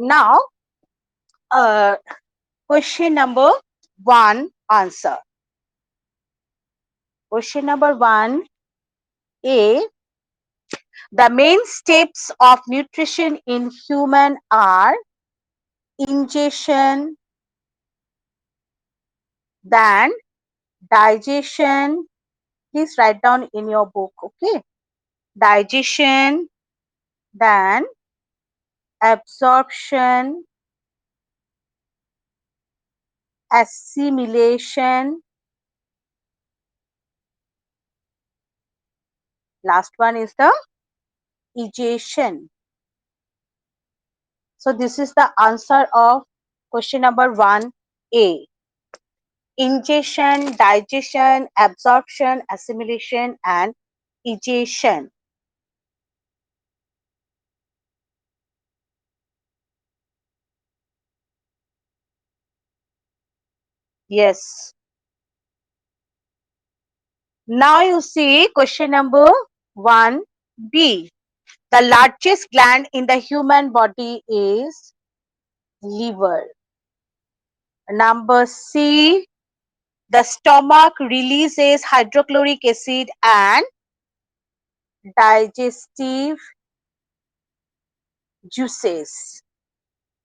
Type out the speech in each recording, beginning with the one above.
Now, uh, question number 1 answer. Question number 1A. The main steps of nutrition in human are ingestion, then digestion. Please write down in your book, okay? Digestion, then absorption, assimilation. Last one is the egestion. So this is the answer of question number 1A. Ingestion, digestion, absorption, assimilation, and egestion. Yes. Now you see question number 1B. The largest gland in the human body is liver. Number C. The stomach releases hydrochloric acid and digestive juices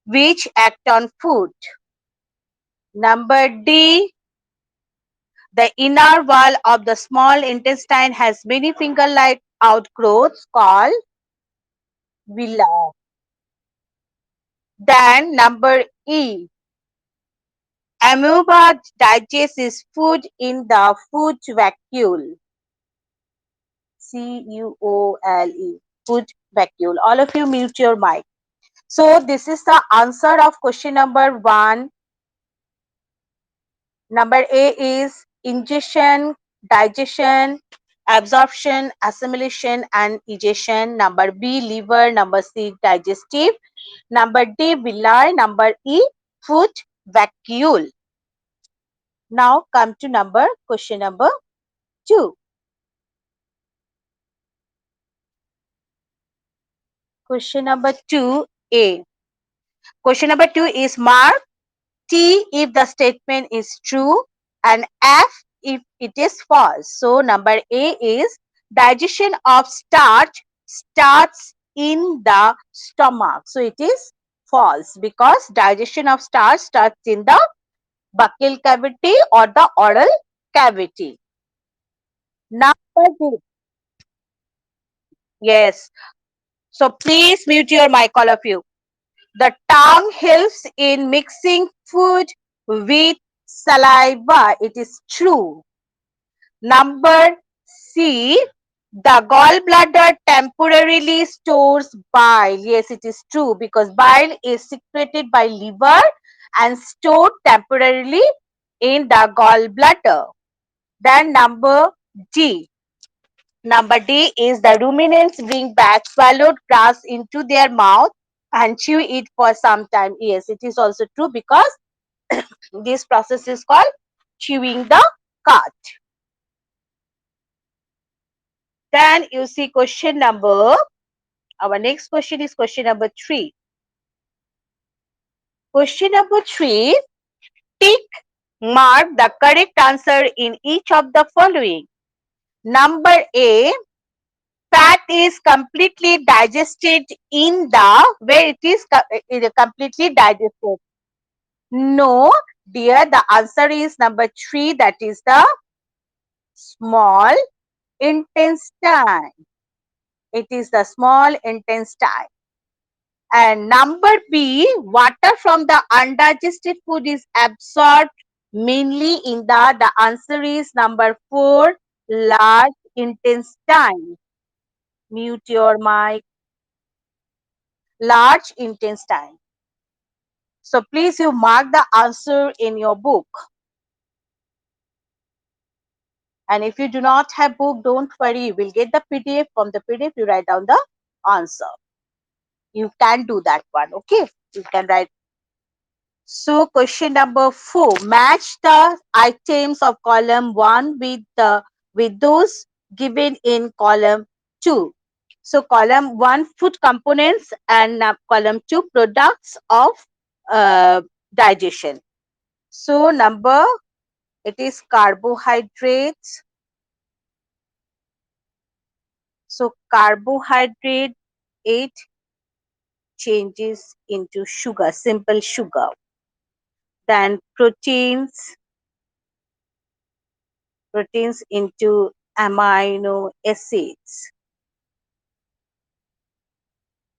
which act on food. Number D. The inner wall of the small intestine has many finger-like outgrowths called villi. Then number E. Amoeba digests its food in the food vacuole. C-U-O-L-E. Food vacuole. All of you mute your mic. So this is the answer of question number 1. Number A is ingestion, digestion, absorption, assimilation, and egestion. Number B, liver. Number C, digestive. Number D, villi. Number E, food vacuole. Now come to question number 2. Question number 2A. Question number 2 is mark T if the statement is true and F if it is false. So number A is digestion of starch starts in the stomach. So it is false because digestion of starch starts in the buccal cavity or the oral cavity. Number B. Yes. So please mute your mic, all of you. The tongue helps in mixing food with saliva. It is true. Number C. The gallbladder temporarily stores bile. Yes, it is true because bile is secreted by liver and stored temporarily in the gallbladder. Then number D. Number D is the ruminants bring back swallowed grass into their mouth and chew it for some time. Yes, it is also true because this process is called chewing the cud. Then you see our next question is question number 3. Question number 3, tick mark the correct answer in each of the following. Number A, fat is completely digested in the, where it is completely digested. No, dear, the answer is number 3, that is the small intestine. It is the small intestine. And number B, water from the undigested food is absorbed mainly in the answer is number 4, large intestine. Mute your mic. Large intestine. So please you mark the answer in your book. And if you do not have book, don't worry, you will get the PDF. From the PDF, you write down the answer. You can do that one, okay? You can write. So question number 4, match the items of column 1 with those given in column 2. So column 1 food components and column 2 products of uh, digestion. So number it is carbohydrates. So carbohydrate it changes into sugar, simple sugar. Then proteins into amino acids.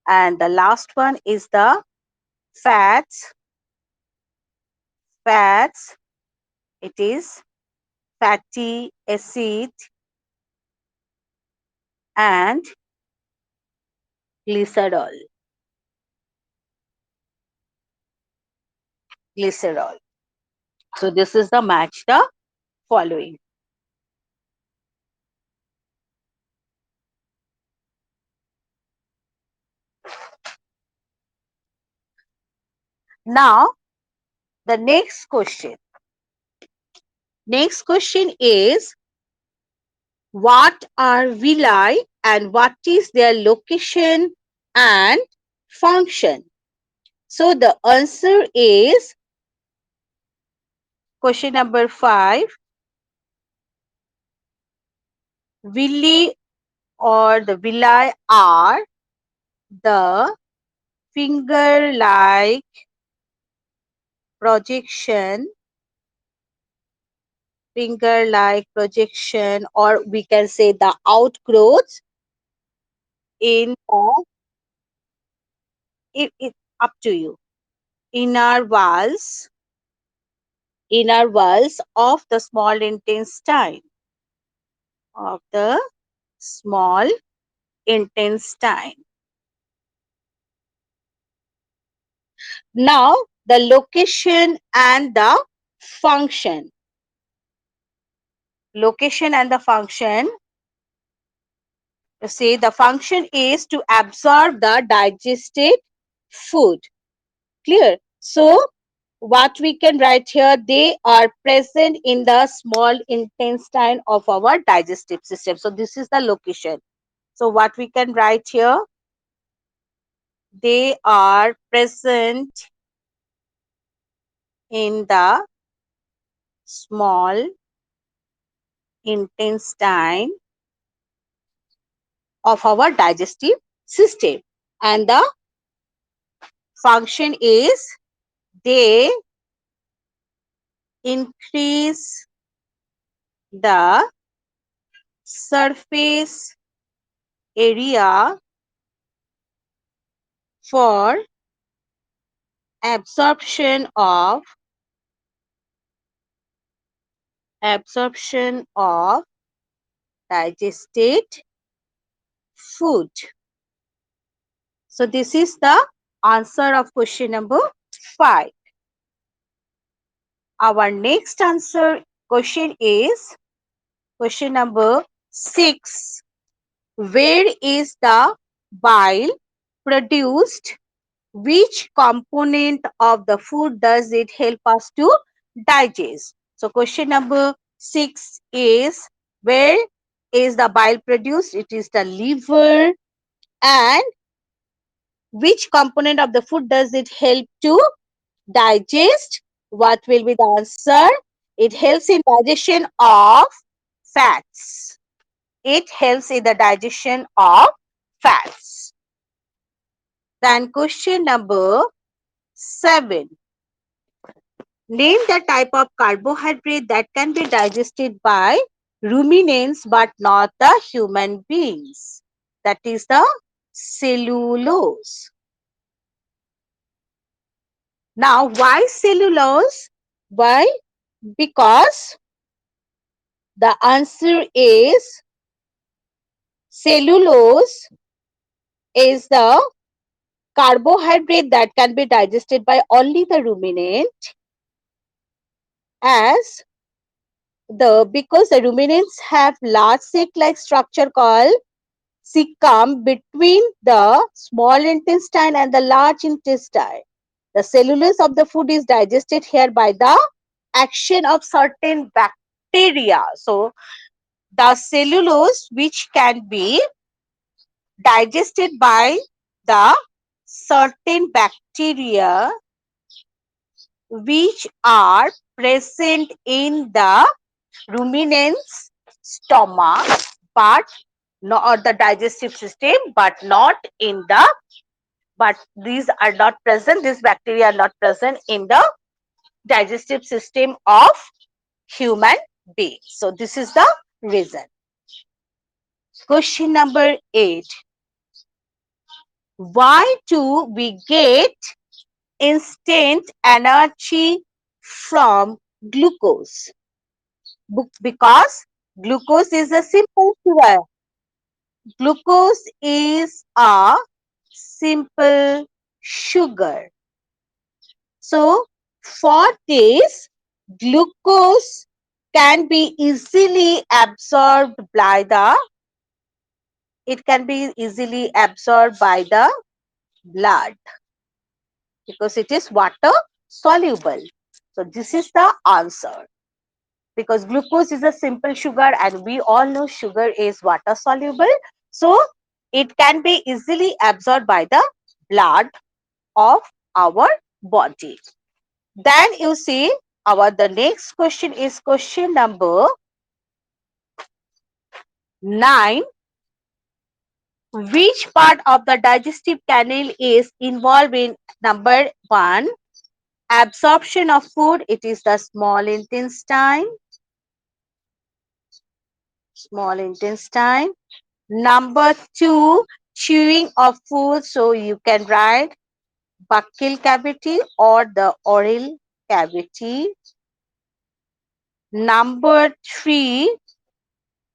And the last one is the fats. Fats, it is fatty acid and glycerol. Glycerol. So this is the match the following. Now the next question. Next question is what are villi and what is their location and function? So the answer is question number 5. Villi or the villi are the finger-like projection, or we can say the outgrowths in the, it up to you, inner walls of the small intestine, of the small intestine. Now the location and the function. Location and the function. You see, the function is to absorb the digested food. Clear? So what we can write here, they are present in the small intestine of our digestive system. So this is the location. So what we can write here, they are present in the small intestine of our digestive system, and the function is they increase the surface area for absorption of digested food. So this is the answer of question number 5. Our next answer question is question number 6. Where is the bile produced? Which component of the food does it help us to digest? So question number 6 is where is the bile produced? It is the liver. And which component of the food does it help to digest? What will be the answer? It helps in digestion of fats. It helps in the digestion of fats. Then question number 7. Name the type of carbohydrate that can be digested by ruminants but not the human beings. That is the cellulose. Now, why cellulose? Why? Because the answer is cellulose is the carbohydrate that can be digested by only the ruminant, as because the ruminants have large sac-like structure called cecum between the small intestine and the large intestine. The cellulose of the food is digested here by the action of certain bacteria. So the cellulose which can be digested by the certain bacteria which are present in the ruminant's stomach, but not or the digestive system, but not in the but these are not present, these bacteria are not present in the digestive system of human being. So this is the reason. Question number 8. Why do we get instant energy from glucose? Because glucose is a simple sugar. Glucose is a simple sugar. So, for this, glucose can be easily absorbed by the blood because it is water soluble. So, this is the answer. Because glucose is a simple sugar and we all know sugar is water soluble. So, it can be easily absorbed by the blood of our body. Then you see the next question is question number 9. Which part of the digestive canal is involved in number 1? Absorption of food, it is the small intestine. Small intestine. Number 2, chewing of food, so you can write buccal cavity or the oral cavity. Number 3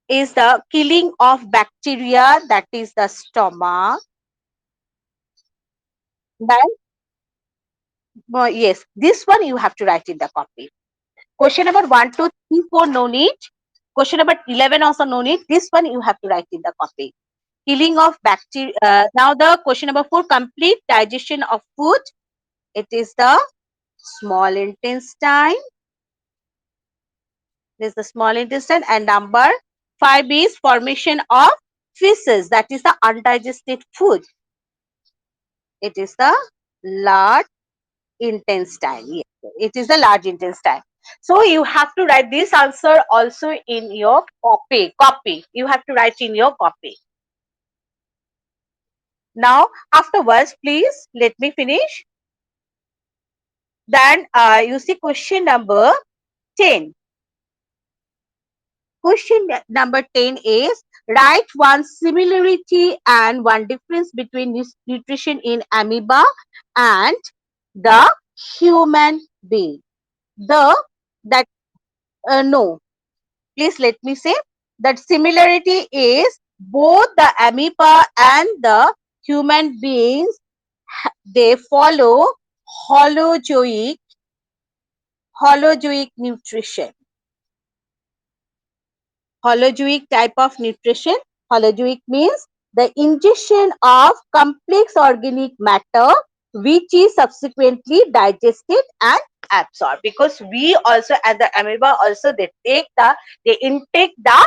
is the killing of bacteria, that is the stomach. Then, yes, this one you have to write in the copy. Question number 1, 2, 3, 4, no need. Question number 11 also no need. This one you have to write in the copy. Killing of bacteria. Now the question number 4, complete digestion of food. It is the small intestine. This is the small intestine. And number 5 is formation of feces. That is the undigested food. It is the large intestine. Yes, it is the large intestine. So you have to write this answer also in your copy. You have to write in your copy. Now, afterwards, please let me finish. Then you see question number 10. Question number 10 is write one similarity and one difference between this nutrition in amoeba and the human being. No, please let me say that similarity is both the amoeba and the human beings, they follow holozoic nutrition. Holozoic type of nutrition. Holozoic means the ingestion of complex organic matter which is subsequently digested and absorbed. Because we also and the amoeba also they intake the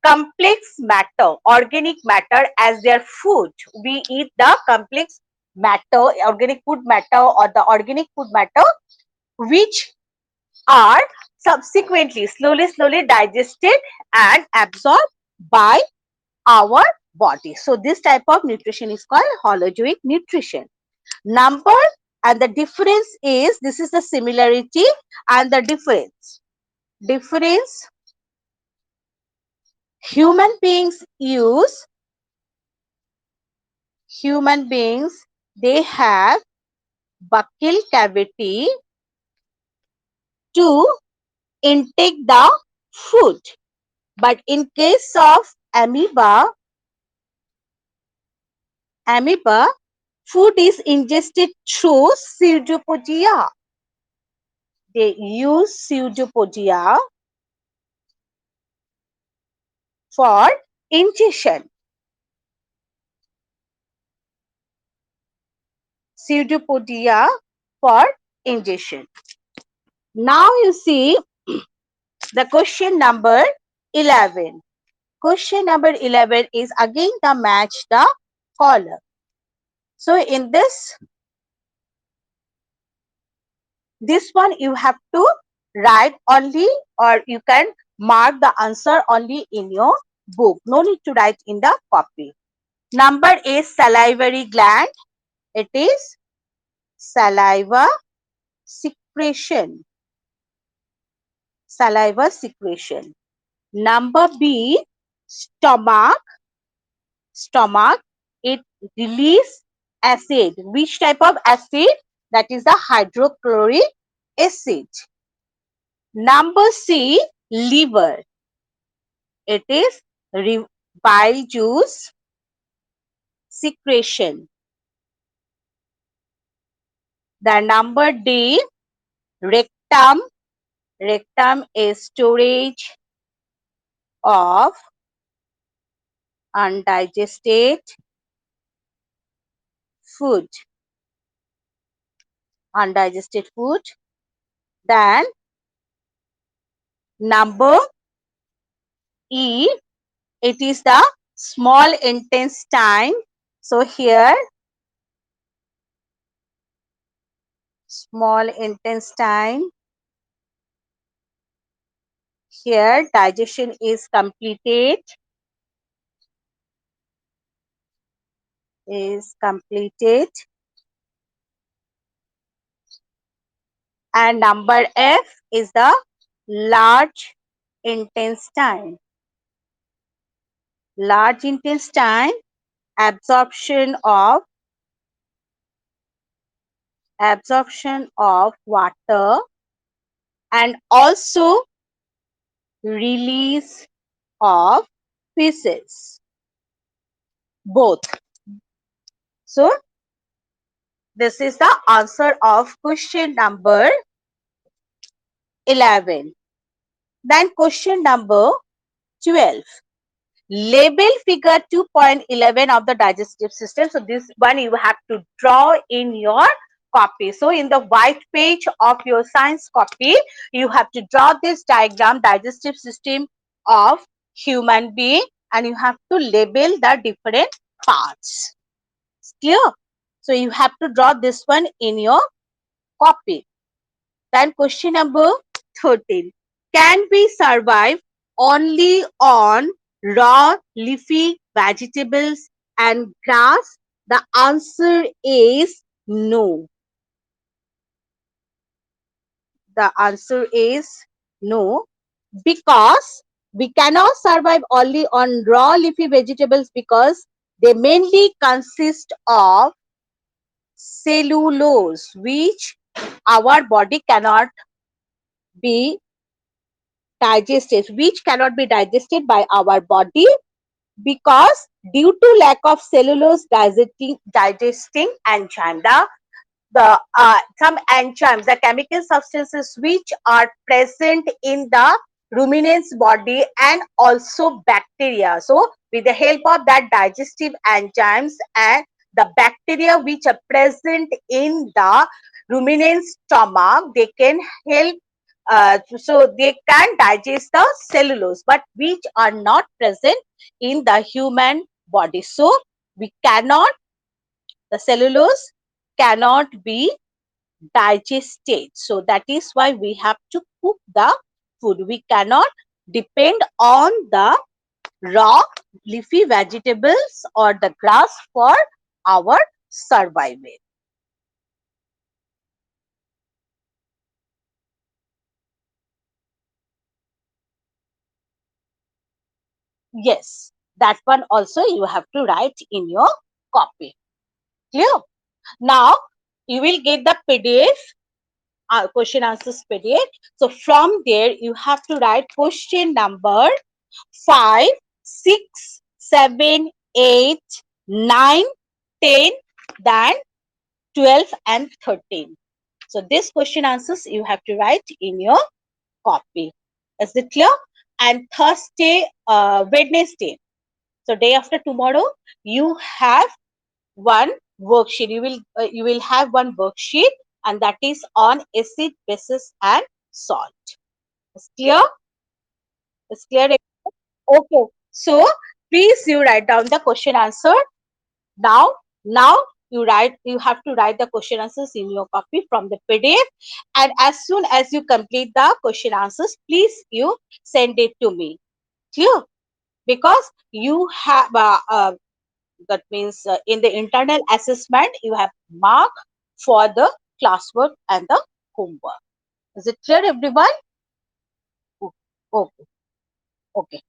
complex matter, organic matter as their food. We eat the complex matter, organic food matter or the organic food matter which are subsequently slowly digested and absorbed by our body. So this type of nutrition is called holozoic nutrition. Number and the difference is, this is the similarity and the difference. Human beings they have buccal cavity to intake the food. But in case of amoeba, food is ingested through pseudopodia. They use pseudopodia for ingestion. Pseudopodia for ingestion. Now you see the question number 11. Question number 11 is again the match the column. So in this one you have to write only, or you can mark the answer only in your book. No need to write in the copy. Number A, salivary gland. It is saliva secretion. Saliva secretion. Number B, stomach. Stomach. It release acid. Which type of acid? That is the hydrochloric acid. Number C, liver. It is bile juice secretion. The number D, rectum. Rectum is storage of undigested food. Undigested food. Then number E, it is the small intestine. So here, small intestine. Here, digestion is completed. Is completed. And number F is the large intestine. Large intestine, absorption of water and also release of feces, both. So this is the answer of question number 11. Then question number 12. Label figure 2.11 of the digestive system. So this one you have to draw in your copy. So in the white page of your science copy, you have to draw this diagram, digestive system of human being, and you have to label the different parts. Clear? So you have to draw this one in your copy. Then question number 13. Can we survive only on raw leafy vegetables and grass? The answer is no. The answer is no, because we cannot survive only on raw leafy vegetables because they mainly consist of cellulose, which our body cannot be digested by our body, because due to lack of cellulose digesting enzyme, the some enzymes, the chemical substances which are present in the ruminant's body and also bacteria. So with the help of that digestive enzymes and the bacteria which are present in the ruminant's stomach, they can help, so they can digest the cellulose, but which are not present in the human body. So we cannot, the cellulose cannot be digested. So that is why we have to cook the food. We cannot depend on the raw leafy vegetables or the grass for our survival. Yes, that one also you have to write in your copy. Clear? Now you will get the PDF, question answers PDF. So from there you have to write question number 5, 6, 7, 8, 9, 10, then 12 and 13. So this question answers you have to write in your copy. Is it clear? And Thursday, Wednesday, so day after tomorrow, you have one worksheet. You will have one worksheet, and that is on acid, bases, and salt. Is clear? Is clear? Okay. So please you write down the question answer now. Now you have to write the question answers in your copy from the PDF, and as soon as you complete the question answers, please you send it to me. Clear? Because you have that means in the internal assessment you have mark for the classwork and the homework. Is it clear, everyone? Okay. Okay.